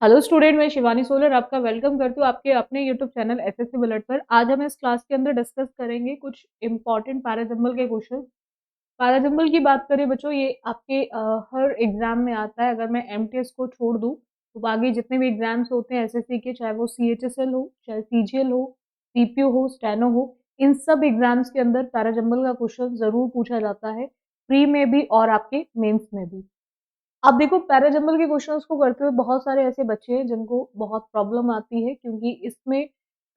Hello student, मैं Shivani solar आपका welcome करती हूँ आपके अपने यूट्यूब चैनल एसएससी बुलेट पर। आज हम इस क्लास के अंदर डिस्कस करेंगे कुछ इंपॉर्टेंट पैराजंबल के क्वेश्चन। पैराजंबल की बात करें बच्चों, ये आपके हर एग्जाम में आता है। अगर मैं एमटीएस को छोड़ दूँ तो बाकी जितने भी एग्जाम्स होते हैं एसएससी के, चाहे वो सीएचएसएल हो, चाहे सीजीएल हो, सीपीओ हो, स्टेनो हो, इन सब एग्जाम्स के अंदर पैराजंबल का क्वेश्चन जरूर पूछा जाता है, प्री में भी और आपके मेंस में भी। अब देखो, पैराजंबल के क्वेश्चंस को करते हुए बहुत सारे ऐसे बच्चे हैं जिनको बहुत प्रॉब्लम आती है, क्योंकि इसमें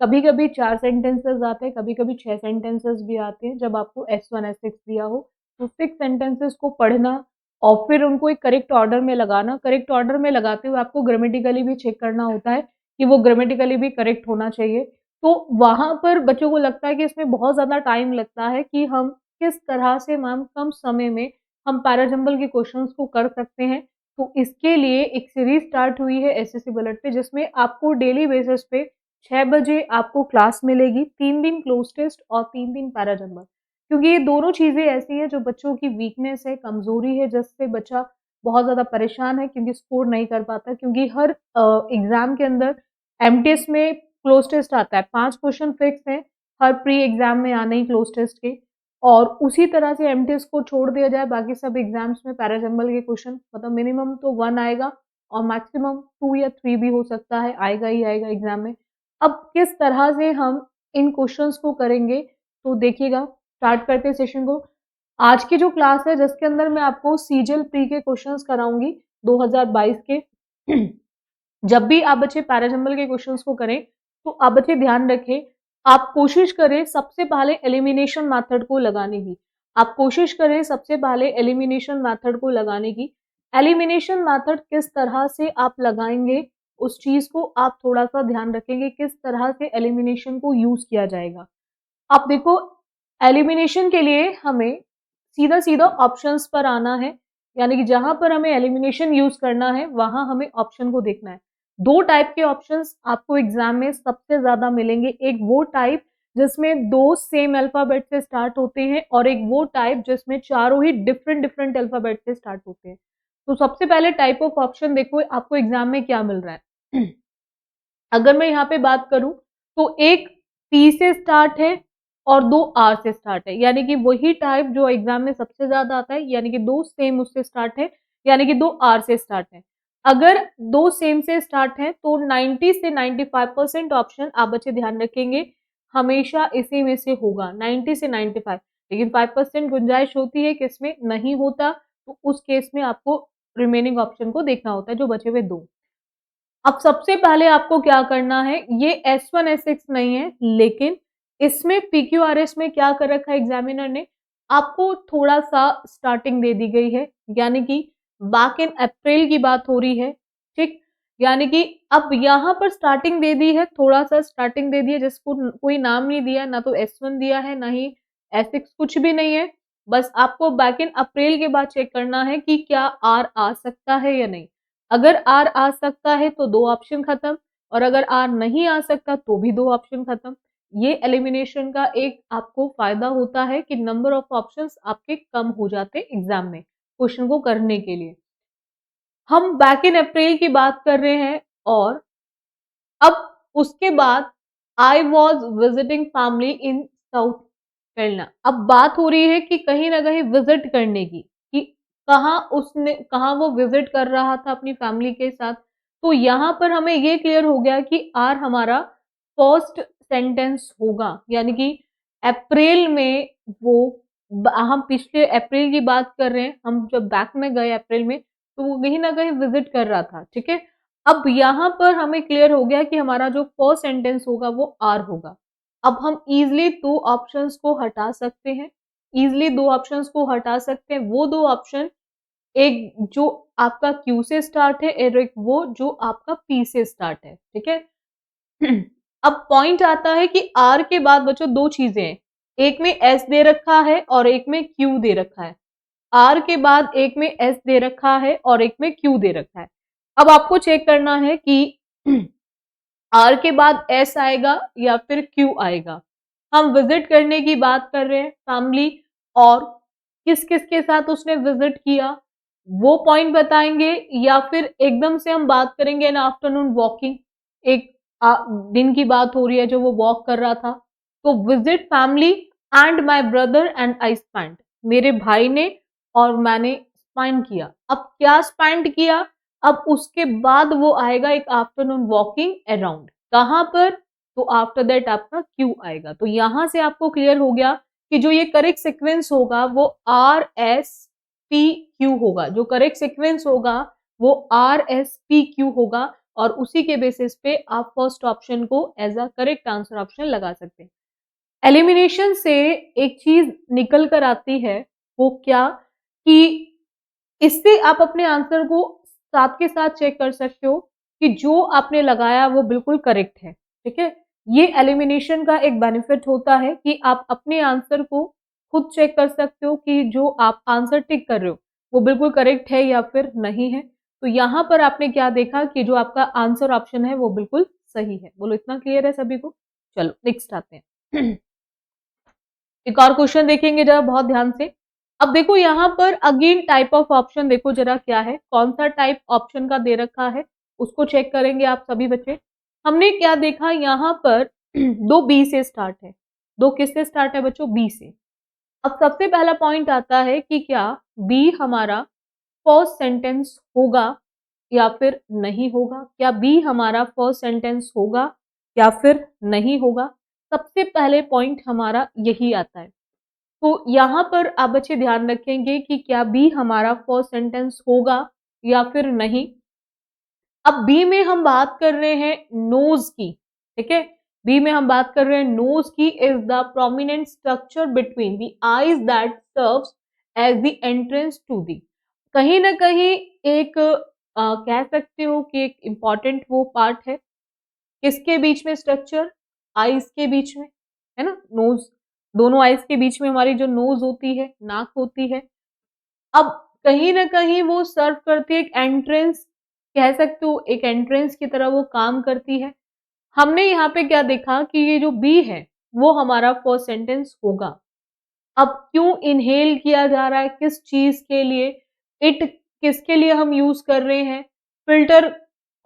कभी-कभी 4 सेंटेंसेस आते हैं, कभी-कभी 6 सेंटेंसेस भी आते हैं। जब आपको S1 S6 दिया हो तो 6 सेंटेंसेस को पढ़ना और फिर उनको एक करेक्ट ऑर्डर में लगाना। करेक्ट ऑर्डर में लगाते हुए आपको ग्रामेटिकली भी चेक करना होता है कि वो ग्रामेटिकली भी करेक्ट होना चाहिए। तो वहाँ पर बच्चों को लगता है कि इसमें बहुत ज़्यादा टाइम लगता है कि हम किस तरह से मैम कम समय में हम पैराजंबल के क्वेश्चंस को कर सकते हैं। तो इसके लिए एक सीरीज स्टार्ट हुई है एसएससी बुलेट पे, जिसमें आपको डेली बेसिस पे 6 बजे आपको क्लास मिलेगी। 3 दिन क्लोज टेस्ट और 3 दिन पैराजंबल, क्योंकि ये दोनों चीजें ऐसी हैं जो बच्चों की वीकनेस है, कमजोरी है, जिससे बच्चा बहुत ज्यादा परेशान है क्योंकि स्कोर नहीं कर पाता। क्योंकि हर एग्जाम के अंदर एमटीएस में क्लोज टेस्ट आता है, 5 क्वेश्चन फिक्स है हर प्री एग्जाम में आने ही क्लोज टेस्ट के। और उसी तरह से एमटीएस को छोड़ दिया जाए, बाकी सब एग्जाम्स में पैराजंबल के क्वेश्चन मतलब मिनिमम तो 1 आएगा और मैक्सिमम 2 या 3 भी हो सकता है, आएगा ही आएगा एग्जाम में। अब किस तरह से हम इन क्वेश्चंस को करेंगे तो देखिएगा। स्टार्ट करते हैं सेशन को। आज की जो क्लास है जिसके अंदर मैं आपको सीजीएल प्री के क्वेश्चंस कराऊंगी 2022 के। जब भी आप बच्चे पैराजंबल के क्वेश्चंस को करें तो आप बच्चे ध्यान रखें, आप कोशिश करें सबसे पहले एलिमिनेशन मेथड को लगाने की। आप कोशिश करें सबसे पहले एलिमिनेशन मेथड को लगाने की। एलिमिनेशन मेथड किस तरह से आप लगाएंगे उस चीज को आप थोड़ा सा ध्यान रखेंगे, किस तरह से एलिमिनेशन को यूज किया जाएगा। अब देखो, एलिमिनेशन के लिए हमें सीधा सीधा ऑप्शंस पर आना है, यानी कि जहां पर हमें एलिमिनेशन यूज करना है वहां हमें ऑप्शन को देखना है। दो टाइप के ऑप्शंस आपको एग्जाम में सबसे ज्यादा मिलेंगे। एक वो टाइप जिसमें दो सेम अल्फाबेट से स्टार्ट होते हैं और एक वो टाइप जिसमें चारों ही डिफरेंट डिफरेंट अल्फाबेट से स्टार्ट होते हैं। तो सबसे पहले टाइप ऑफ ऑप्शन देखो आपको एग्जाम में क्या मिल रहा है। अगर मैं यहाँ पे बात करूं तो एक पी से स्टार्ट है और दो आर से स्टार्ट है, यानी कि वही टाइप जो एग्जाम में सबसे ज्यादा आता है, यानी कि दो सेम उससे स्टार्ट है, यानी कि दो आर से स्टार्ट है। अगर दो सेम से स्टार्ट है तो 90 से 95% ऑप्शन आप बच्चे ध्यान रखेंगे हमेशा इसी में से होगा, 90 से 95। लेकिन 5% गुंजाइश होती है कि इसमें नहीं होता, तो उस केस में आपको रिमेनिंग ऑप्शन को देखना होता है जो बचे हुए दो। अब सबसे पहले आपको क्या करना है, ये S1 S6 नहीं है, लेकिन इसमें PQRS में क्या कर रखा है एग्जामिनर ने, आपको थोड़ा सा स्टार्टिंग दे दी गई है, यानी कि बैक इन अप्रैल की बात हो रही है। ठीक, यानी कि अब यहाँ पर स्टार्टिंग दे दी है, थोड़ा सा स्टार्टिंग दे दी है, जिसको कोई नाम नहीं दिया, ना तो S1 दिया है ना ही S6, कुछ भी नहीं है। बस आपको बैक इन अप्रैल के बाद चेक करना है कि क्या आर आ सकता है या नहीं। अगर आर आ सकता है तो दो ऑप्शन खत्म, और अगर आर नहीं आ सकता तो भी दो ऑप्शन खत्म। ये एलिमिनेशन का एक आपको फायदा होता है कि नंबर ऑफ ऑप्शंस आपके कम हो जाते एग्जाम में क्वेश्चन को करने के लिए। हम बैक इन अप्रैल की बात कर रहे हैं, और अब उसके बाद I was visiting family in south Carolina. अब बात हो रही है कि कहीं ना कहीं विजिट करने की, कि कहाँ वो विजिट कर रहा था अपनी फैमिली के साथ। तो यहाँ पर हमें ये क्लियर हो गया कि आर हमारा फर्स्ट सेंटेंस होगा, यानी कि अप्रैल में वो हम पिछले अप्रैल की बात कर रहे हैं, हम जब बैक में गए अप्रैल में तो वो कहीं ना कहीं विजिट कर रहा था। ठीक है, अब यहाँ पर हमें क्लियर हो गया कि हमारा जो फर्स्ट सेंटेंस होगा वो आर होगा। अब हम इजिली दो ऑप्शंस को हटा सकते हैं, इजिली दो ऑप्शंस को हटा सकते हैं। वो दो ऑप्शन, एक जो आपका क्यू से स्टार्ट है और एक वो जो आपका पी से स्टार्ट है। ठीक है, अब पॉइंट आता है कि आर के बाद बच्चों दो चीजें हैं, एक में एस दे रखा है और एक में क्यू दे रखा है। आर के बाद एक में एस दे रखा है और एक में क्यू दे रखा है। अब आपको चेक करना है कि आर के बाद एस आएगा या फिर क्यू आएगा। हम विजिट करने की बात कर रहे हैं फैमिली, और किस किस के साथ उसने विजिट किया, वो पॉइंट बताएंगे, या फिर एकदम से हम बात करेंगे एन आफ्टरनून वॉकिंग, एक दिन की बात हो रही है जो वो वॉक कर रहा था। तो visit family and my brother and I spend, मेरे भाई ने और मैंने स्पेंड किया। अब क्या स्पेंड किया, अब उसके बाद वो आएगा एक आफ्टरनून वॉकिंग अराउंड, कहां पर, तो आफ्टर दैट आपका क्यू आएगा। तो यहां से आपको क्लियर हो गया कि जो ये करेक्ट सिक्वेंस होगा वो आर एस पी क्यू होगा, जो करेक्ट सिक्वेंस होगा वो आर एस पी क्यू होगा, और उसी के बेसिस पे आप फर्स्ट ऑप्शन को as a correct answer option लगा सकते हैं। एलिमिनेशन से एक चीज निकल कर आती है, वो क्या, कि इससे आप अपने आंसर को साथ के साथ चेक कर सकते हो कि जो आपने लगाया वो बिल्कुल करेक्ट है। ठीक है, ये एलिमिनेशन का एक बेनिफिट होता है कि आप अपने आंसर को खुद चेक कर सकते हो कि जो आप आंसर टिक कर रहे हो वो बिल्कुल करेक्ट है या फिर नहीं है। तो यहाँ पर आपने क्या देखा कि जो आपका आंसर ऑप्शन है वो बिल्कुल सही है। बोलो इतना क्लियर है सभी को? चलो नेक्स्ट आते हैं। एक और क्वेश्चन देखेंगे जरा बहुत ध्यान से। अब देखो यहाँ पर अगेन टाइप ऑफ ऑप्शन देखो जरा क्या है, कौन सा टाइप ऑप्शन का दे रखा है उसको चेक करेंगे आप सभी बच्चे। हमने क्या देखा यहाँ पर दो बी से स्टार्ट है, दो किससे स्टार्ट है बच्चों, बी से। अब सबसे पहला पॉइंट आता है कि क्या बी हमारा फर्स्ट सेंटेंस होगा या फिर नहीं होगा, क्या बी हमारा फर्स्ट सेंटेंस होगा या फिर नहीं होगा। सबसे पहले पॉइंट हमारा यही आता है। तो यहाँ पर आप बच्चे ध्यान रखेंगे कि क्या बी हमारा फर्स्ट सेंटेंस होगा या फिर नहीं। अब बी में हम बात कर रहे हैं नोज की, ठीक है, बी में हम बात कर रहे हैं नोज की, is the prominent structure between the eyes that serves as the entrance to the, कहीं ना कहीं एक कह सकते हो कि एक इंपॉर्टेंट वो पार्ट है, किसके बीच में स्ट्रक्चर, आईज के बीच में, है ना, नोज, दोनों आईज के बीच में हमारी जो नोज होती है, नाक होती है। अब कहीं ना कहीं वो सर्व करती है एक एंट्रेंस, कह सकते हो एक एंट्रेंस की तरह वो काम करती है। हमने यहाँ पे क्या देखा कि ये जो बी है वो हमारा फर्स्ट सेंटेंस होगा। अब क्यों इनहेल किया जा रहा है, किस चीज के लिए, इट किसके लिए हम यूज कर रहे हैं, फिल्टर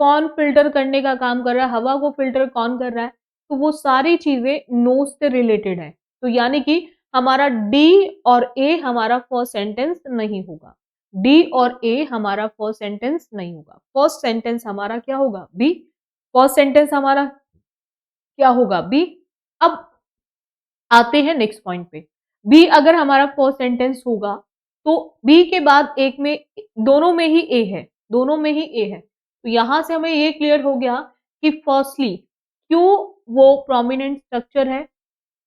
कौन फिल्टर करने का काम कर रहा है, हवा को फिल्टर कौन कर रहा है, तो वो सारी चीजें नोज से रिलेटेड है। तो यानी कि हमारा डी और ए हमारा फर्स्ट सेंटेंस नहीं होगा, डी और ए हमारा फर्स्ट सेंटेंस नहीं होगा। फर्स्ट सेंटेंस हमारा क्या होगा, बी, फर्स्ट सेंटेंस हमारा क्या होगा, बी। अब आते हैं नेक्स्ट पॉइंट पे। बी अगर हमारा फर्स्ट सेंटेंस होगा तो बी के बाद एक में, दोनों में ही ए है, दोनों में ही ए है। तो यहां से हमें ये क्लियर हो गया कि फर्स्टली क्यों वो प्रोमिनेंट स्ट्रक्चर है।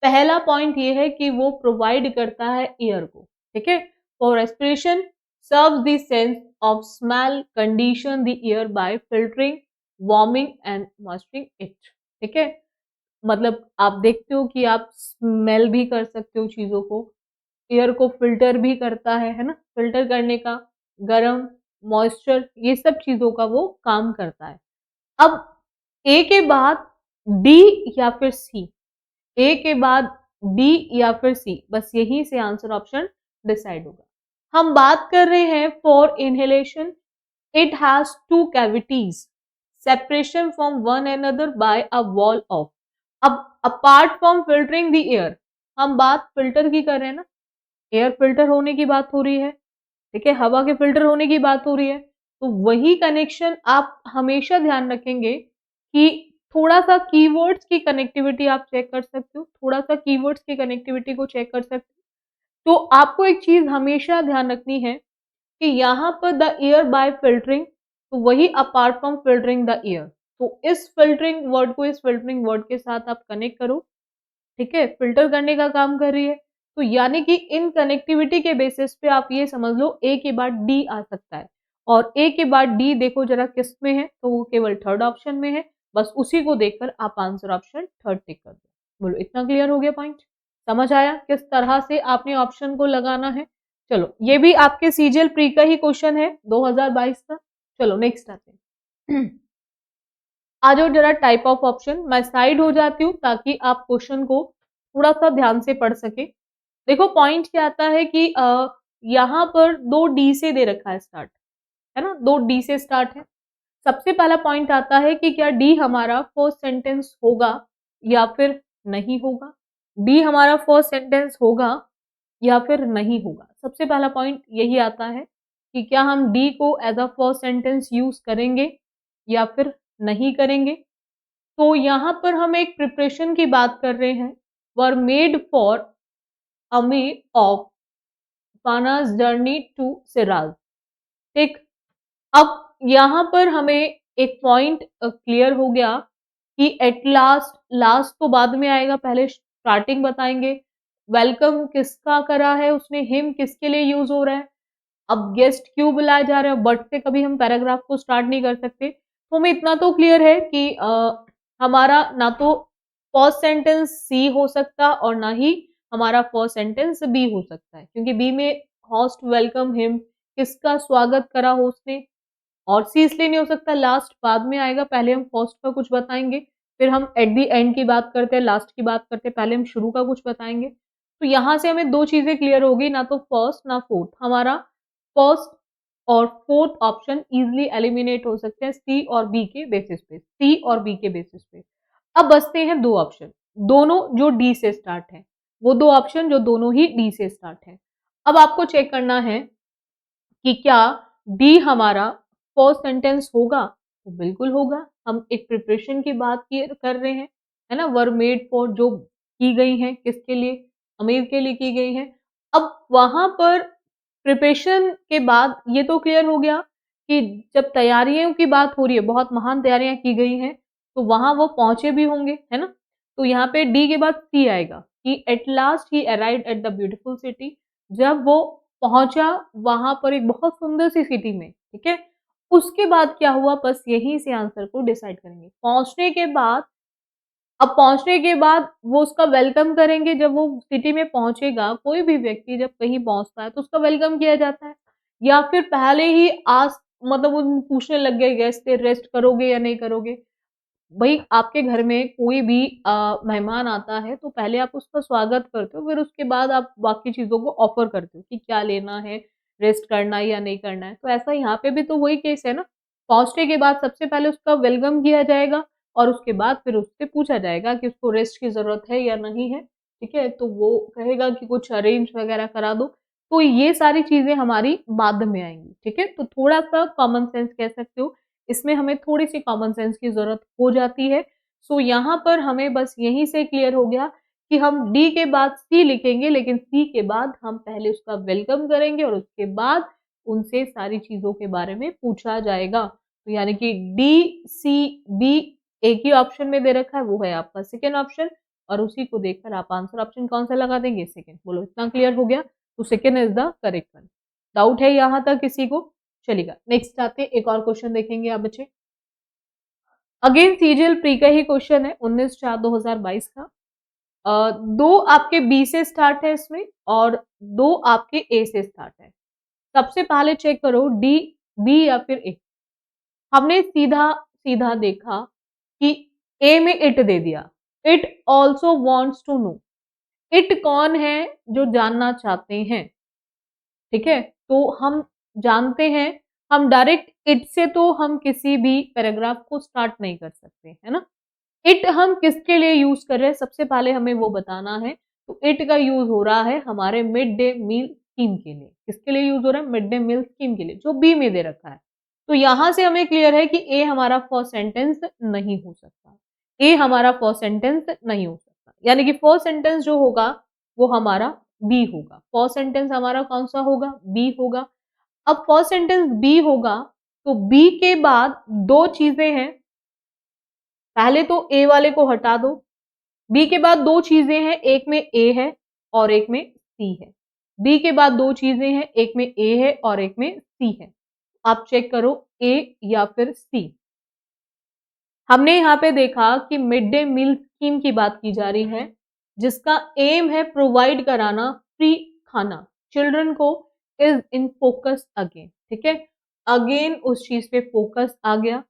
पहला पॉइंट ये है कि वो प्रोवाइड करता है एयर को, ठीक है, for respiration, serves the sense of smell, condition the air by filtering, warming and moisturing it. ठीक है, मतलब आप देखते हो कि आप स्मेल भी कर सकते हो चीजों को, एयर को फिल्टर भी करता है ना, फिल्टर करने का, गरम, मॉइस्चर, ये सब चीजों का वो काम करता है। अब ए के बाद डी या फिर सी, ए के बाद डी या फिर सी, बस यही से आंसर ऑप्शन डिसाइड होगा। हम बात कर रहे हैं for inhalation, it has two cavities, separation from one another by a wall of. अब apart from filtering the air, हम बात फिल्टर की कर रहे हैं ना, एयर फिल्टर होने की बात हो रही है, ठीक है, हवा के फिल्टर होने की बात हो रही है। तो वही कनेक्शन आप हमेशा ध्यान रखेंगे कि थोड़ा सा कीवर्ड्स की कनेक्टिविटी आप चेक कर सकते हो, थोड़ा सा कीवर्ड्स की कनेक्टिविटी को चेक कर सकते हो। तो आपको एक चीज हमेशा ध्यान रखनी है कि यहाँ पर द एयर बाय फिल्टरिंग, तो वही apart from filtering the air, तो इस फिल्टरिंग वर्ड को इस फिल्टरिंग वर्ड के साथ आप कनेक्ट करो, ठीक है, फिल्टर करने का काम कर रही है। तो यानी कि इन कनेक्टिविटी के बेसिस पे आप ये समझ लो ए के बाद डी आ सकता है, और ए के बाद डी देखो जरा किस में है, तो वो केवल थर्ड ऑप्शन में है, बस उसी को देखकर आप आंसर ऑप्शन थर्ड टिक कर दो। बोलो इतना क्लियर हो गया पॉइंट, समझ आया किस तरह से आपने ऑप्शन को लगाना है। चलो ये भी आपके सीजीएल प्री का ही क्वेश्चन है 2022 का। चलो नेक्स्ट आते हैं। आ जाओ जरा टाइप ऑफ ऑप्शन, मैं साइड हो जाती हूँ ताकि आप क्वेश्चन को थोड़ा सा ध्यान से पढ़ सके। देखो पॉइंट क्या आता है कि यहाँ पर 2 डी से दे रखा है स्टार्ट, है ना, 2 डी से स्टार्ट है। सबसे पहला पॉइंट आता है कि क्या डी हमारा फर्स्ट सेंटेंस होगा या फिर नहीं होगा। डी हमारा फर्स्ट सेंटेंस होगा या फिर नहीं होगा। सबसे पहला पॉइंट यही आता है कि क्या हम डी को as a first sentence use करेंगे या फिर नहीं करेंगे। तो यहाँ पर हम एक प्रिपरेशन की बात कर रहे हैं। वर मेड फॉर अमी ऑफ पानास जर्नी टू सिराज। ठीक, अब यहाँ पर हमें एक पॉइंट क्लियर हो गया कि एट लास्ट, लास्ट तो बाद में आएगा, पहले स्टार्टिंग बताएंगे। वेलकम किसका करा है उसने, हिम किसके लिए यूज हो रहा है। अब गेस्ट क्यों बुलाए जा रहे हैं, बट से कभी हम पैराग्राफ को स्टार्ट नहीं कर सकते। तो हमें इतना तो क्लियर है कि हमारा ना तो फर्स्ट सेंटेंस सी हो सकता और ना ही हमारा फर्स्ट सेंटेंस बी हो सकता है, क्योंकि बी में होस्ट वेलकम हिम, किसका स्वागत करा होस्ट ने, और सी इसलिए नहीं हो सकता, लास्ट बाद में आएगा, पहले हम फर्स्ट का कुछ बताएंगे, फिर हम एट द एंड की बात करते हैं, लास्ट की बात करते हैं, पहले हम शुरू का कुछ बताएंगे। तो यहां से हमें दो चीजें क्लियर होगी, ना तो फर्स्ट ना फोर्थ। हमारा फर्स्ट और फोर्थ ऑप्शन इजिली एलिमिनेट हो सकते हैं सी और बी के बेसिस पे, सी और बी के बेसिस पे। अब बचते हैं दो ऑप्शन, दोनों जो डी से स्टार्ट है, वो दो ऑप्शन जो दोनों ही डी से स्टार्ट है। अब आपको चेक करना है कि क्या डी हमारा फर्स्ट सेंटेंस होगा। तो बिल्कुल होगा, हम एक प्रिपरेशन की बात कर रहे हैं, है ना, वर मेड फॉर जो की गई है, किसके लिए, अमीर के लिए की गई है। अब वहां पर प्रिपरेशन के बाद ये तो क्लियर हो गया कि जब तैयारियों की बात हो रही है, बहुत महान तैयारियां की गई हैं, तो वहां वो पहुंचे भी होंगे, है ना। तो यहाँ पे डी के बाद सी आएगा कि at last he arrived at the beautiful city. जब वो पहुंचा वहां पर एक बहुत सुंदर सी सिटी में, ठीक है। उसके बाद क्या हुआ, बस यहीं से आंसर को डिसाइड करेंगे। पहुंचने के बाद, अब पहुंचने के बाद वो उसका वेलकम करेंगे। जब वो सिटी में पहुंचेगा, कोई भी व्यक्ति जब कहीं पहुंचता है तो उसका वेलकम किया जाता है, या फिर पहले ही आस मतलब वो पूछने लग गए गेस्ट से, रेस्ट करोगे या नहीं करोगे। भाई आपके घर में कोई भी मेहमान आता है तो पहले आप उसका स्वागत करते हो, फिर उसके बाद आप बाकी चीज़ों को ऑफ़र करते हो कि क्या लेना है, रेस्ट करना है या नहीं करना है। तो ऐसा यहाँ पे भी तो वही केस है ना, पहुँचने के बाद सबसे पहले उसका वेलकम किया जाएगा और उसके बाद फिर उससे पूछा जाएगा कि उसको रेस्ट की ज़रूरत है या नहीं है, ठीक है? तो वो कहेगा कि कुछ अरेंज वगैरह करा दो। तो ये सारी चीज़ें हमारी बाद में आएँगी, ठीक है? तो थोड़ा-सा कॉमन सेंस कह सकते हो, इसमें हमें थोड़ी-सी कॉमन सेंस की ज़रूरत हो जाती है। सो यहाँ पर हमें बस यहीं से क्लियर हो गया कि हम डी के बाद सी लिखेंगे, लेकिन सी के बाद हम पहले उसका वेलकम करेंगे और उसके बाद उनसे सारी चीज़ों के बारे में पूछा जाएगा। तो यानी कि डी, सी, बी एक ही ऑप्शन में दे रखा है, वो है आपका सेकंड ऑप्शन, और उसी को देखकर आप आंसर ऑप्शन कौन-सा लगा देंगे? सेकंड। बोलो इतना क्लियर हो गया? तो second is the correct one. Doubt है यहाँ तक किसी को? चलेगा, नेक्स्ट आते हैं, एक और क्वेश्चन देखेंगे आप बच्चे। अगेन सीजीएल प्री का ही क्वेश्चन है, 19/4/2022 का। दो आपके बी से स्टार्ट है इसमें और दो आपके ए से स्टार्ट है। सबसे पहले चेक करो डी, बी या फिर ए। हमने सीधा सीधा देखा कि ए में इट दे दिया, it also wants to know. It कौन है जो जानना चाहते हैं, ठीक है। तो हम जानते हैं, हम डायरेक्ट इट से तो हम किसी भी पैराग्राफ को स्टार्ट नहीं कर सकते, है ना। इट हम किसके लिए यूज कर रहे हैं, सबसे पहले हमें वो बताना है। तो इट का यूज हो रहा है हमारे मिड डे मील स्कीम के लिए। किसके लिए यूज हो रहा है? मिड डे मील स्कीम के लिए, जो बी में दे रखा है। तो यहां से हमें क्लियर है कि ए हमारा फर्स्ट सेंटेंस नहीं हो सकता, ए हमारा फर्स्ट सेंटेंस नहीं हो सकता, यानी कि फर्स्ट सेंटेंस जो होगा वो हमारा बी होगा। फर्स्ट सेंटेंस हमारा कौन सा होगा? बी होगा। अब फर्स्ट सेंटेंस बी होगा तो बी के बाद दो चीजें हैं, पहले तो ए वाले को हटा दो। बी के बाद दो चीजें हैं, एक में ए है और एक में सी है। बी के बाद दो चीजें हैं, एक में ए है और एक में सी है। आप चेक करो ए या फिर सी। हमने यहाँ पे देखा कि मिड डे मील स्कीम की बात की जा रही है, जिसका एम है प्रोवाइड कराना फ्री खाना चिल्ड्रन को, इज इन फोकस अगेन, ठीक है। अगेन उस चीज पे फोकस आ गया।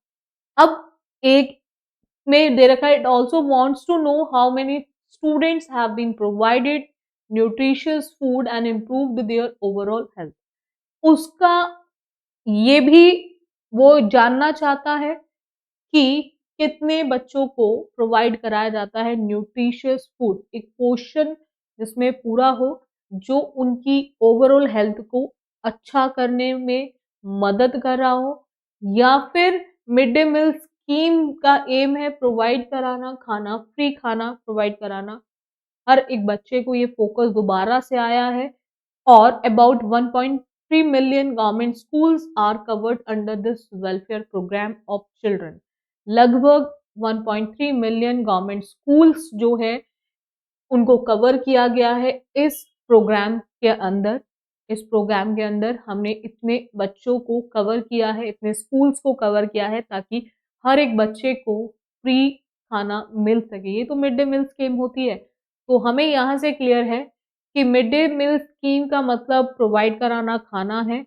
अब एक में दे रखा है, it also wants to know how many students have been provided nutritious food and improved their overall health. उसका ये भी वो जानना चाहता है कि कितने बच्चों को प्रोवाइड कराया जाता है न्यूट्रिशियस फूड, एक पोर्शन जिसमें पूरा हो, जो उनकी ओवरऑल हेल्थ को अच्छा करने में मदद कर रहा हो, या फिर मिड डे मील स्कीम का एम है प्रोवाइड कराना, खाना फ्री खाना प्रोवाइड कराना। हर एक बच्चे को ये फोकस दोबारा से आया है, और about 1.3 million government schools are covered under this welfare programme of children. लगभग 1.3 मिलियन गवर्नमेंट स्कूल्स जो है उनको कवर किया गया है इस प्रोग्राम के अंदर। इस प्रोग्राम के अंदर हमने इतने बच्चों को कवर किया है, इतने स्कूल्स को कवर किया है, ताकि हर एक बच्चे को फ्री खाना मिल सके। ये तो मिड डे मील स्कीम होती है। तो हमें यहाँ से क्लियर है कि मिड डे मील स्कीम का मतलब प्रोवाइड कराना खाना है।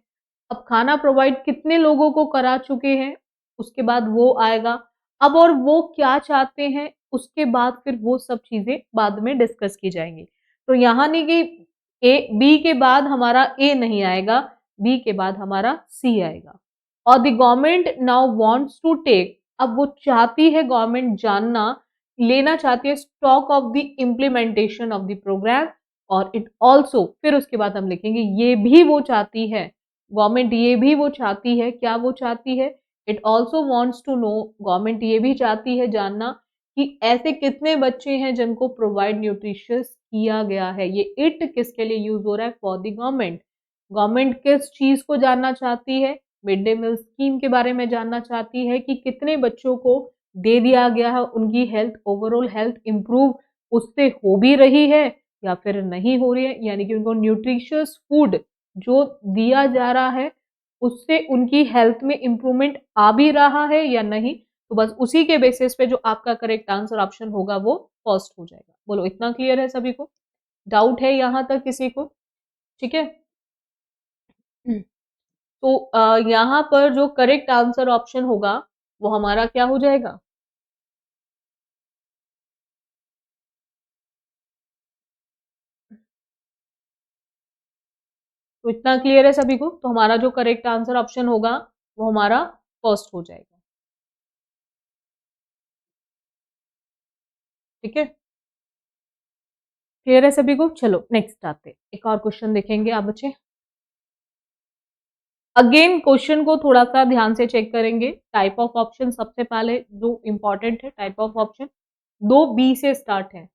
अब खाना प्रोवाइड कितने लोगों को करा चुके हैं, उसके बाद वो आएगा। अब और वो क्या चाहते हैं, उसके बाद फिर वो सब चीज़ें बाद में डिस्कस की जाएँगी। तो यहाँ नहीं कि बी के बाद हमारा ए नहीं आएगा, बी के बाद हमारा सी आएगा। और the government now wants to take, अब वो चाहती है गवर्नमेंट जानना, लेना चाहती है stock of the implementation of the programme. और इट आल्सो, फिर उसके बाद हम लिखेंगे ये भी वो चाहती है, गवर्नमेंट ये भी वो चाहती है, क्या वो चाहती है, it also wants to know, government ये भी चाहती है जानना कि ऐसे कितने बच्चे हैं जिनको प्रोवाइड न्यूट्रिशियस किया गया है। ये इट किसके लिए यूज हो रहा है, फॉर द गवर्नमेंट। गवर्नमेंट किस चीज को जानना चाहती है, मिड डे मील स्कीम के बारे में जानना चाहती है कि कितने बच्चों को दे दिया गया है, उनकी हेल्थ, ओवरऑल हेल्थ इंप्रूव उससे हो भी रही है या फिर नहीं हो रही है, यानी कि उनको न्यूट्रिशियस फूड जो दिया जा रहा है उससे उनकी हेल्थ में इम्प्रूवमेंट आ भी रहा है या नहीं। तो बस उसी के बेसिस पे जो आपका करेक्ट आंसर ऑप्शन होगा वो फर्स्ट हो जाएगा। बोलो, इतना क्लियर है सभी को? डाउट है यहाँ तक किसी को? ठीक है। तो यहाँ पर जो करेक्ट आंसर ऑप्शन होगा वो हमारा क्या हो जाएगा? तो इतना क्लियर है सभी को? तो हमारा जो करेक्ट आंसर ऑप्शन होगा वो हमारा फर्स्ट हो जाएगा। ठीक है, क्लियर है सभी को? चलो नेक्स्ट आते हैं, एक और क्वेश्चन देखेंगे आप बच्चे। अगेन क्वेश्चन को थोड़ा सा ध्यान से चेक करेंगे। टाइप ऑफ ऑप्शन सबसे पहले जो इंपॉर्टेंट है, टाइप ऑफ ऑप्शन दो बी से स्टार्ट है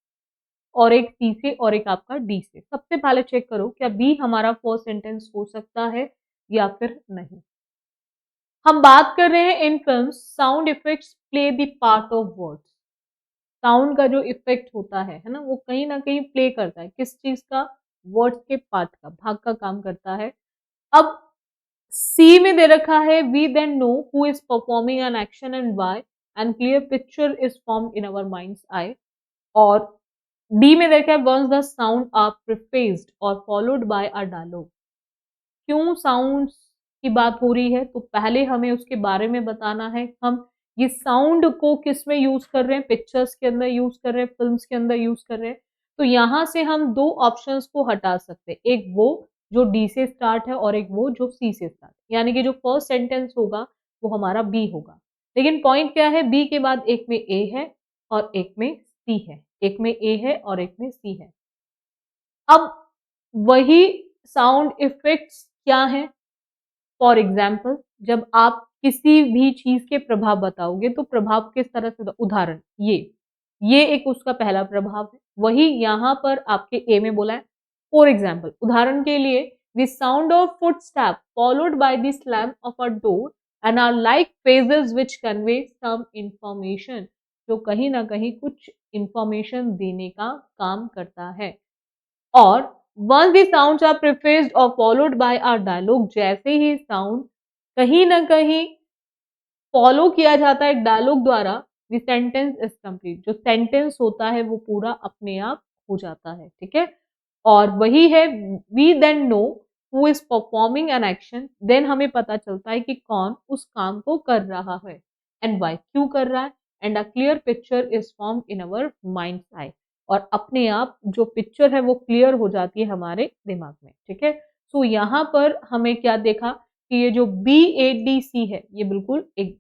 और एक सी से और एक आपका डी से। सबसे पहले चेक करो क्या बी हमारा फर्स्ट सेंटेंस हो सकता है या फिर नहीं। हम बात कर रहे हैं इन film sound effects play the part of words. Sound का जो इफेक्ट होता है ना, वो कहीं ना कहीं प्ले करता है किस चीज का, वर्ड्स के पार्ट का, भाग का काम करता है। अब सी में दे रखा है we then know who is performing an action and why and clear picture is formed in our minds I. और डी में देखा है once the sound are prefaced और फॉलोड बाय अ डायलॉग। क्यों साउंड्स की बात हो रही है, तो पहले हमें उसके बारे में बताना है। हम ये साउंड को किस में यूज कर रहे हैं, पिक्चर्स के अंदर यूज कर रहे हैं, फिल्म्स के अंदर यूज कर रहे हैं। तो यहाँ से हम दो ऑप्शंस को हटा सकते हैं, एक वो जो डी से स्टार्ट है और एक वो जो सी से स्टार्ट, यानी कि जो फर्स्ट सेंटेंस होगा वो हमारा बी होगा। लेकिन पॉइंट क्या है, बी के बाद एक में ए है और एक में सी है, एक में ए है और एक में सी है। अब वही साउंड इफेक्ट्स क्या है, फॉर एग्जाम्पल जब आप किसी भी चीज के प्रभाव बताओगे तो प्रभाव किस तरह से, उदाहरण ये एक उसका पहला प्रभाव है, वही यहाँ पर आपके ए में बोला है। फॉर एग्जाम्पल उदाहरण के लिए, the sound of footstep followed by the slam of a door and are like phrases which convey some information, जो कहीं ना कहीं कुछ इंफॉर्मेशन देने का काम करता है। और once the sounds are prefaced or followed by a dialogue, जैसे ही साउंड कहीं ना कहीं फॉलो किया जाता है डायलॉग द्वारा, the sentence is complete, जो सेंटेंस होता है वो पूरा अपने आप हो जाता है। ठीक है, और वही है we then know who is performing an action, then हमें पता चलता है कि कौन उस काम को कर रहा है and why, क्यों कर रहा है, and a clear picture is formed in our mind's eye। और अपने आप जो पिक्चर है वो क्लियर हो जाती है हमारे दिमाग में, ठीक है। सो यहाँ पर हमें क्या देखा कि ये जो BADC है ये बिल्कुल एक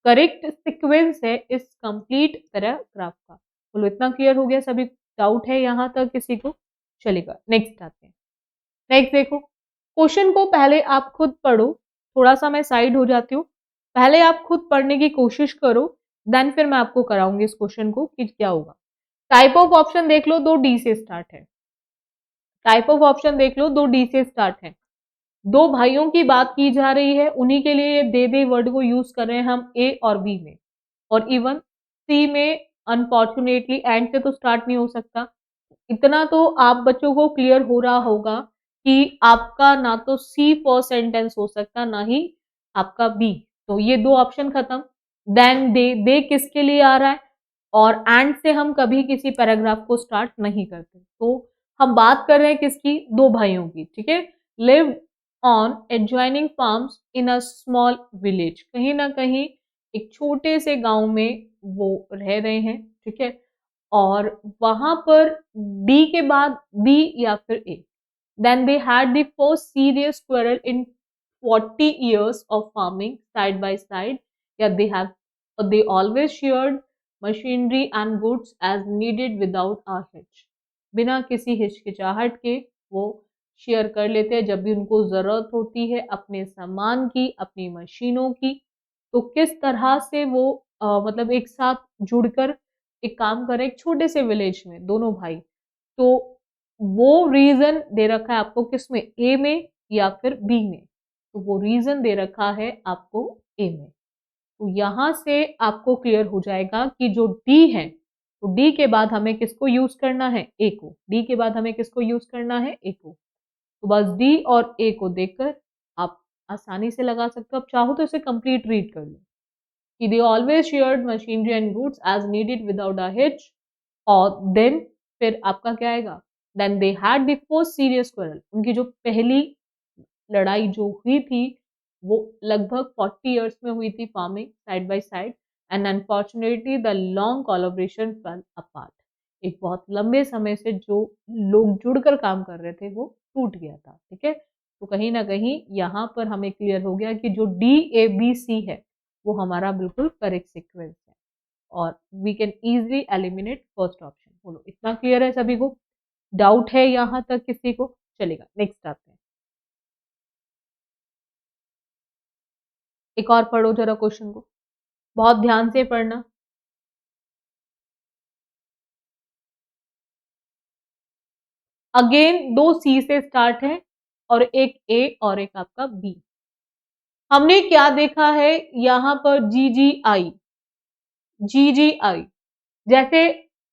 करेक्ट सीक्वेंस है इस कंप्लीट पैराग्राफ का। बोलो इतना क्लियर हो गया सभी? डाउट है यहाँ तक किसी को? चलेगा, नेक्स्ट आते हैं। नेक्स्ट देखो, क्वेश्चन को पहले आप खुद पढ़ो, थोड़ा सा मैं साइड हो जाती हूँ, पहले आप खुद पढ़ने की कोशिश करो, देन फिर मैं आपको कराऊंगी इस क्वेश्चन को कि क्या होगा। टाइप ऑफ ऑप्शन देख लो, 2D से स्टार्ट है। टाइप ऑफ ऑप्शन देख लो, 2D से स्टार्ट है। दो भाइयों की बात की जा रही है, उन्हीं के लिए दे वर्ड को यूज कर रहे हैं हम ए और बी में, और इवन सी में अनफॉर्चुनेटली एंड से तो स्टार्ट नहीं हो सकता। इतना तो आप बच्चों को क्लियर हो रहा होगा कि आपका ना तो सी फर्स्ट सेंटेंस हो सकता ना ही आपका बी। तो ये दो ऑप्शन खत्म। देन दे किसके लिए आ रहा है, और एंड से हम कभी किसी पैराग्राफ को स्टार्ट नहीं करते। तो हम बात कर रहे हैं किसकी, दो भाइयों की, ठीक है। Live on adjoining farms in a small village, कहीं ना कहीं एक छोटे से गांव में वो रह रहे हैं, ठीक है। और वहां पर डी के बाद बी या फिर A. Then they had the first serious quarrel in 40 years of farming side by side, yeah they have, they always shared machinery and goods as needed without a hitch, बिना किसी हिचकिचाहट के वो share कर लेते हैं जब भी उनको जरूरत होती है अपने सामान की, अपनी मशीनों की। तो किस तरह से वो मतलब एक साथ जुड़कर एक काम कर रहे हैं एक छोटे से विलेज में दोनों भाई। तो वो रीजन दे रखा है आपको किसमें, ए में या फिर बी में। तो वो रीजन दे रखा है आपको ए में। तो यहां से आपको क्लियर हो जाएगा कि जो डी है, तो डी के बाद हमें किसको यूज करना है, ए को। डी के बाद हमें किसको यूज करना है, ए को। तो बस डी और ए को देखकर आप आसानी से लगा सकते हो। आप चाहो तो इसे कंप्लीट रीड कर लो कि they always shared machinery and goods as needed without a hitch. और देन फिर आपका क्या आएगा, then they had the first serious quarrel, उनकी जो पहली लड़ाई जो हुई थी वो लगभग 40 इयर्स में हुई थी farming side by side, and unfortunately the long collaboration fail apart, एक बहुत लंबे समय से जो लोग जुड़कर काम कर रहे थे वो टूट गया था, ठीक है। तो कहीं ना कहीं यहाँ पर हमें क्लियर हो गया कि जो DABC है वो हमारा बिल्कुल करेक्ट सीक्वेंस है, और we can easily eliminate first option. बोलो इतना क्लियर है सभी को? डाउट है यहाँ तक किसी को? चलेगा, नेक्स्ट आते हैं। एक और पढ़ो जरा क्वेश्चन को, बहुत ध्यान से पढ़ना। अगेन दो सी से स्टार्ट है और एक ए और एक आपका बी। हमने क्या देखा है यहाँ पर, जीजीआई, जैसे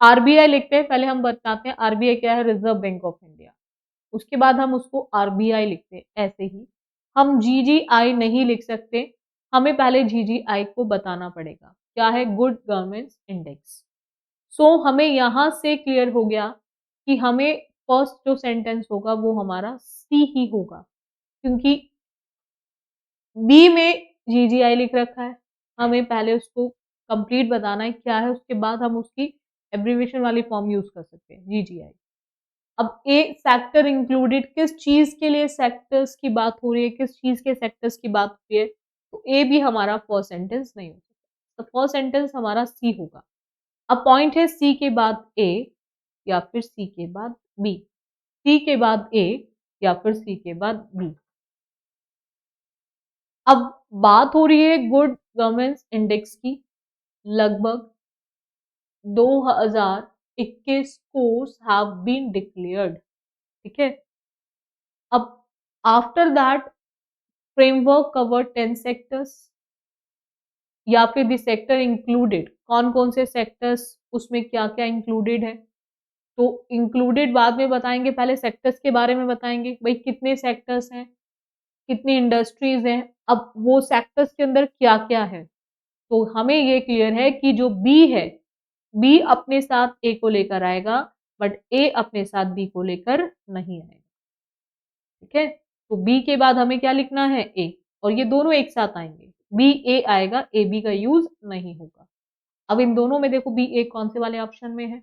आरबीआई लिखते हैं, पहले हम बताते हैं आरबीआई क्या है, रिजर्व बैंक ऑफ इंडिया। उसके बाद हम उसको आरबीआई लिखते हैं। ऐसे ही हम जीजीआई नहीं लिख सकते, हमें पहले जीजीआई को बताना पड़ेगा क्या है, गुड गवर्नेंस इंडेक्स। सो हमें यहां से क्लियर हो गया कि हमें फर्स्ट जो सेंटेंस होगा वो हमारा सी ही होगा, क्योंकि बी में जीजीआई लिख रखा है। हमें पहले उसको कंप्लीट बताना है क्या है, उसके बाद हम उसकी एब्रीविएशन वाली फॉर्म यूज कर सकते हैं, जीजीआई। अब ए सेक्टर इंक्लूडेड, किस चीज के लिए सेक्टर्स की बात हो रही है, किस चीज के सेक्टर्स की बात हो रही है, तो ए भी हमारा फर्स्ट सेंटेंस नहीं हो सकता। तो फर्स्ट सेंटेंस हमारा सी होगा। अब पॉइंट है सी के बाद ए या फिर सी के बाद बी, सी के बाद ए या फिर सी के बाद बी। अब बात हो रही है गुड गवर्नेंस इंडेक्स की। लगभग 2021 कोर्स हैव बीन डिक्लेयर्ड, ठीक है। अब after that framework cover 10 sectors, या फिर द सेक्टर इंक्लूडेड, कौन कौन से सेक्टर्स उसमें क्या क्या इंक्लूडेड है। तो इंक्लूडेड बाद में बताएंगे, पहले सेक्टर्स के बारे में बताएंगे, भाई कितने सेक्टर्स हैं, कितनी इंडस्ट्रीज हैं, अब वो सेक्टर्स के अंदर क्या क्या है। तो हमें ये क्लियर है कि जो बी है, बी अपने साथ ए को लेकर आएगा, बट ए अपने साथ बी को लेकर नहीं आएगा, ठीक है। तो बी के बाद हमें क्या लिखना है, ए, और ये दोनों एक साथ आएंगे, बी ए आएगा, ए बी का यूज नहीं होगा। अब इन दोनों में देखो बी ए कौन से वाले ऑप्शन में है,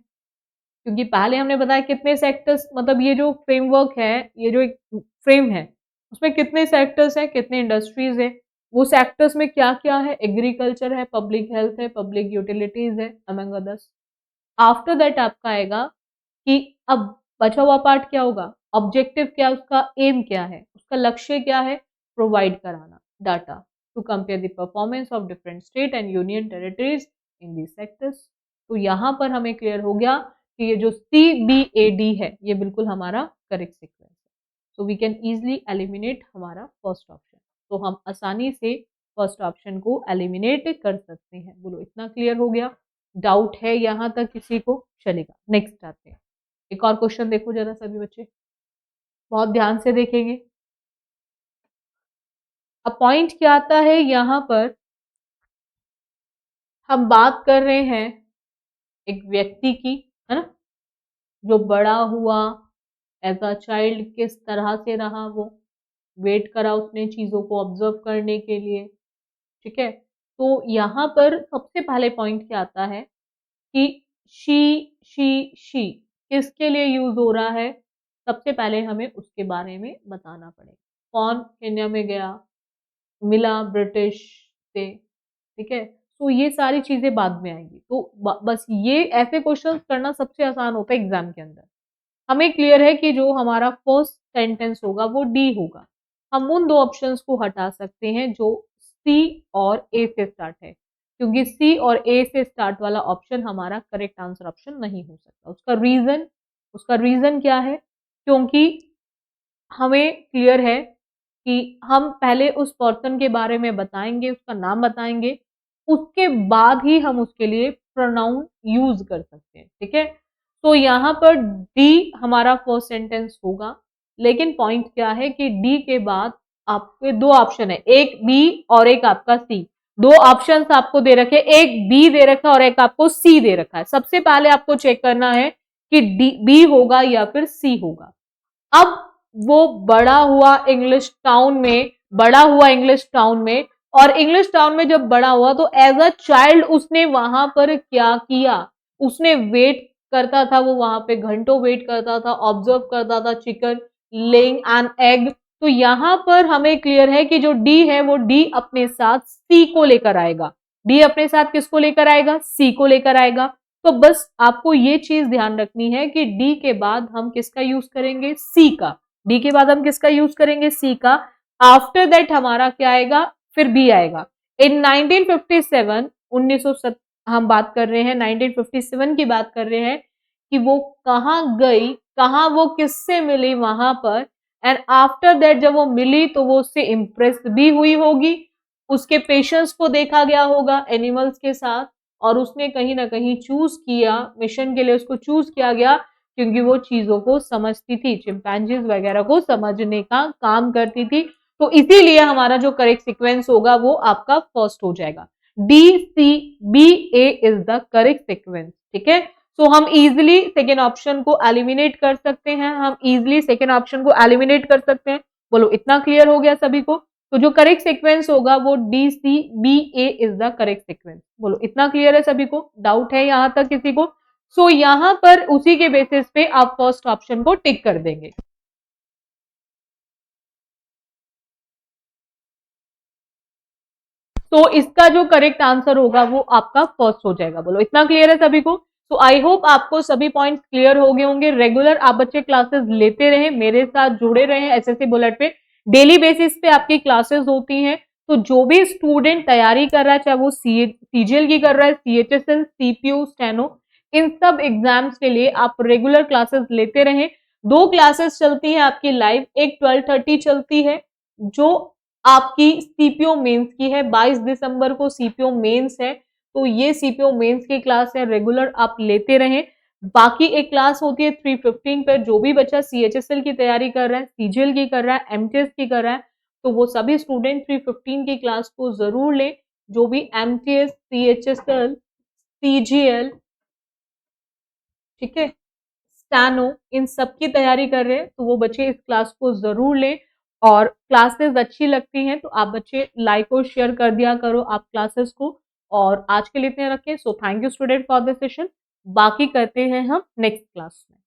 क्योंकि पहले हमने बताया कितने सेक्टर्स, मतलब ये जो फ्रेमवर्क है, ये जो एक फ्रेम है, उसमें कितने सेक्टर्स हैं, कितने इंडस्ट्रीज है, वो सेक्टर्स में क्या क्या है, एग्रीकल्चर है, पब्लिक हेल्थ है, पब्लिक यूटिलिटीज है, अमंग अदर्स। आफ्टर दैट आपका आएगा कि अब बचा हुआ पार्ट क्या होगा, ऑब्जेक्टिव क्या है, उसका एम क्या है, उसका लक्ष्य क्या है, प्रोवाइड कराना data to compare the performance of different state and union territories in the sectors. तो यहाँ पर हमें क्लियर हो गया कि ये जो CBAD है ये बिल्कुल हमारा करेक्ट सीक्वेंस है। So we can easily eliminate हमारा फर्स्ट ऑप्शन। तो हम आसानी से फर्स्ट ऑप्शन को एलिमिनेट कर सकते हैं। बोलो इतना क्लियर हो गया? डाउट है यहाँ तक किसी को? चलेगा, नेक्स्ट आते हैं। एक और क्वेश्चन देखो जरा सभी बच्चे, बहुत ध्यान से देखेंगे। अब पॉइंट क्या आता है यहाँ पर, हम बात कर रहे हैं एक व्यक्ति की, है ना, जो बड़ा हुआ, एज अ चाइल्ड किस तरह से रहा, वो वेट करा उसने चीजों को ऑब्जर्व करने के लिए, ठीक है। तो यहाँ पर सबसे पहले पॉइंट क्या आता है कि शी किसके लिए यूज हो रहा है, सबसे पहले हमें उसके बारे में बताना पड़ेगा। कौन केन्या में गया, मिला ब्रिटिश से, ठीक है। तो ये सारी चीजें बाद में आएंगी। तो बस ये ऐसे क्वेश्चंस करना सबसे आसान होता है एग्जाम के अंदर। हमें क्लियर है कि जो हमारा फर्स्ट सेंटेंस होगा वो डी होगा। हम उन दो ऑप्शंस को हटा सकते हैं जो सी और ए से स्टार्ट है, क्योंकि सी और ए से स्टार्ट वाला ऑप्शन हमारा करेक्ट आंसर ऑप्शन नहीं हो सकता। उसका रीजन क्या है, क्योंकि हमें क्लियर है कि हम पहले उस पर्सन के बारे में बताएंगे, उसका नाम बताएंगे, उसके बाद ही हम उसके लिए प्रोनाउन यूज कर सकते हैं, ठीक है। तो यहाँ पर डी हमारा फर्स्ट सेंटेंस होगा, लेकिन पॉइंट क्या है कि डी के बाद आपके दो ऑप्शन है, एक बी और एक आपका सी। दो ऑप्शंस आपको दे रखे, एक बी दे रखा और एक आपको सी दे रखा है। सबसे पहले आपको चेक करना है कि डी बी होगा या फिर सी होगा। अब वो बड़ा हुआ इंग्लिश टाउन में, और इंग्लिश टाउन में जब बड़ा हुआ तो एज अ चाइल्ड उसने वहां पर क्या किया, उसने वेट करता था, वो वहां पे घंटों वेट करता था, ऑब्जर्व करता था चिकन लेइंग एन एग। तो यहां पर हमें क्लियर है कि जो डी है वो डी अपने साथ सी को लेकर आएगा। डी अपने साथ किसको लेकर आएगा, सी को लेकर आएगा। तो बस आपको ये चीज ध्यान रखनी है कि डी के बाद हम किसका यूज करेंगे, सी का। डी के बाद हम किसका यूज करेंगे, सी का। आफ्टर दैट हमारा क्या आएगा, फिर बी आएगा। इन 1957 1907 हम बात कर रहे हैं, 1957 की बात कर रहे हैं कि वो कहाँ गई, कहाँ वो किससे मिली वहां पर। एंड आफ्टर दैट जब वो मिली तो वो उससे इम्प्रेस भी हुई होगी, उसके पेशेंस को देखा गया होगा एनिमल्स के साथ, और उसने कहीं ना कहीं चूज किया, मिशन के लिए उसको चूज किया गया, क्योंकि वो चीजों को समझती थी, चिंपैंजीज वगैरह को समझने का काम करती थी। तो इसीलिए हमारा जो करेक्ट सीक्वेंस होगा वो आपका फर्स्ट हो जाएगा। DCBA is the correct sequence, ठीक है। सो हम इजिली सेकेंड ऑप्शन को एलिमिनेट कर सकते हैं, बोलो इतना क्लियर हो गया सभी को? तो जो करेक्ट सीक्वेंस होगा वो DCBA is the correct sequence. बोलो इतना क्लियर है सभी को? डाउट है यहां तक किसी को? सो यहां पर उसी के बेसिस पे आप फर्स्ट ऑप्शन को टिक कर देंगे। तो इसका जो करेक्ट आंसर होगा वो आपका फर्स्ट हो जाएगा। बोलो इतना क्लियर है सभी को? तो आई होप आपको सभी पॉइंट्स क्लियर हो गए होंगे। रेगुलर आप बच्चे क्लासेस लेते रहे, मेरे साथ जुड़े रहे एसएससी बुलेट पे। डेली बेसिस पे आपकी क्लासेस होती हैं। तो जो भी स्टूडेंट तैयारी कर रहा है, चाहे वो सीजीएल की कर रहा है, सीएचएसएल, सीपीयू, स्टेनो, इन सब एग्जाम्स के लिए आप रेगुलर क्लासेस लेते रहे। दो क्लासेस चलती है आपकी लाइव, एक 12:30 चलती है जो आपकी सीपीओ मेंस की है। 22 दिसंबर को सीपीओ मेंस है, तो ये सीपीओ मेंस की क्लास है, रेगुलर आप लेते रहें। बाकी एक क्लास होती है 3:15 पर, जो भी बच्चा सीएचएसएल की तैयारी कर रहा है, सीजीएल की कर रहा है, एमटीएस की कर रहा है, तो वो सभी स्टूडेंट 3:15 की क्लास को जरूर लें। जो भी एमटीएस, सीएचएसएल, सीजीएल, ठीक है, स्टैनो, इन सब की तैयारी कर रहे हैं तो वो बच्चे इस क्लास को जरूर लें। और क्लासेस अच्छी लगती हैं तो आप बच्चे लाइक और शेयर कर दिया करो आप क्लासेस को। और आज के लिए इतने रखें। So thank you student for this session. बाकी करते हैं हम नेक्स्ट क्लास में।